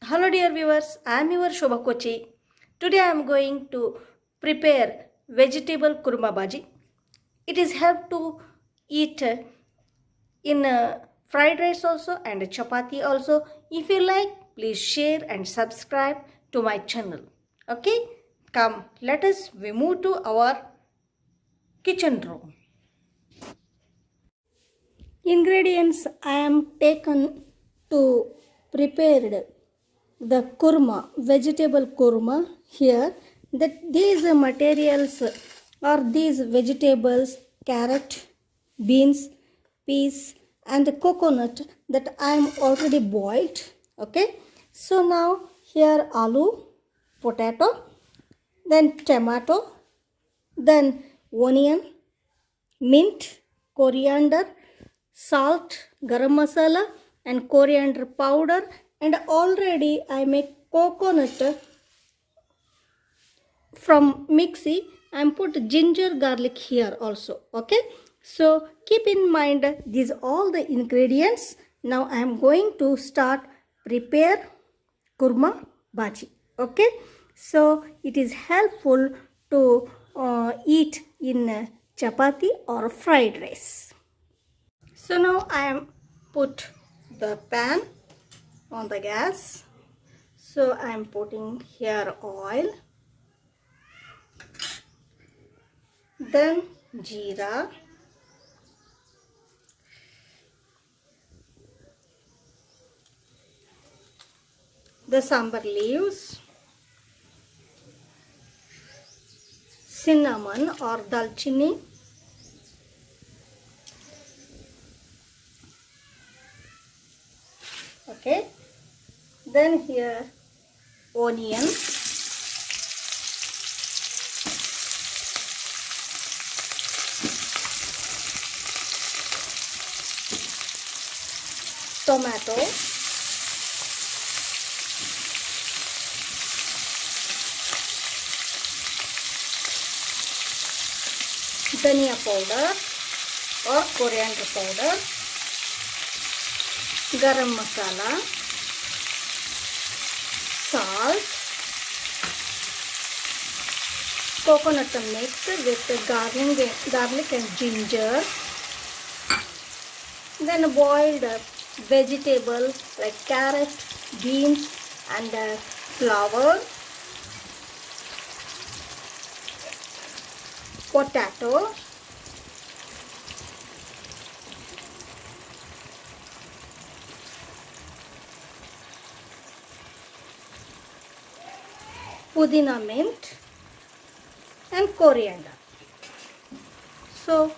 Hello dear viewers, I am your Shobha Kochi. Today I am going to prepare vegetable kurma baaji. It is help to eat in fried rice also and chapati also. If you like, please share and subscribe to my channel. Okay, come let us we move to our kitchen room. Ingredients I am taken to prepared the kurma, vegetable kurma here, that these materials or these vegetables, carrot, beans, peas and coconut that I am already boiled. Okay, so now here aloo, potato, then tomato, then onion, mint, coriander, salt, garam masala and coriander powder, and already I make coconut from mixie. I am put ginger garlic here also. Okay, so keep in mind these all the ingredients. Now I am going to start prepare kurma bhaji. Okay, so it is helpful to eat in chapati or fried rice. So now I am put the pan on the gas. So I am putting here oil, then jeera, the sambar leaves, cinnamon or dalchini, okay, then here onion, tomato, dhania powder or coriander powder, garam masala, salt, coconut mix with garlic and ginger, then boiled vegetable like carrot, beans and flour, potato, pudina, mint and coriander. So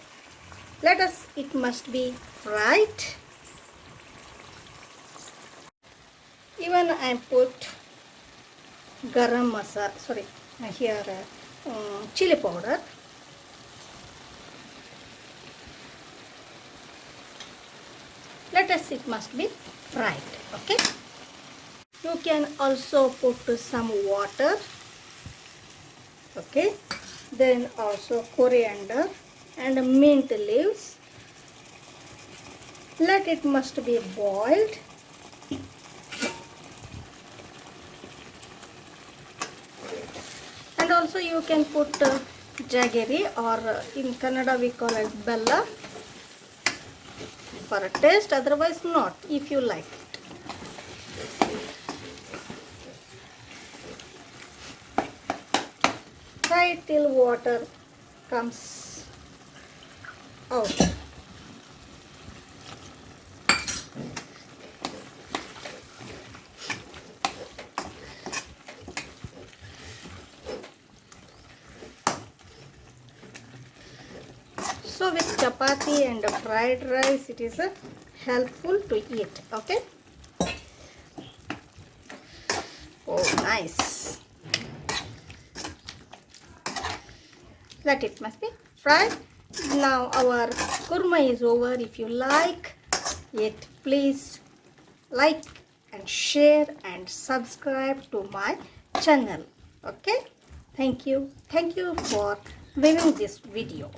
let us, it must be fried. Even I put garam masala, sorry, here chili powder, let us, it must be fried. Okay, you can also put some water. Okay, then also coriander and mint leaves. Let it must be boiled. And also you can put jaggery, or in Kannada we call it bella, for a taste, otherwise not, if you like it. Fry till water comes out. So with chapati and fried rice, it is helpful to eat. Okay. Oh, nice. That it must be fried. Now our kurma is over. If you like it, please like and share and subscribe to my channel. Okay. Thank you. Thank you for viewing this video.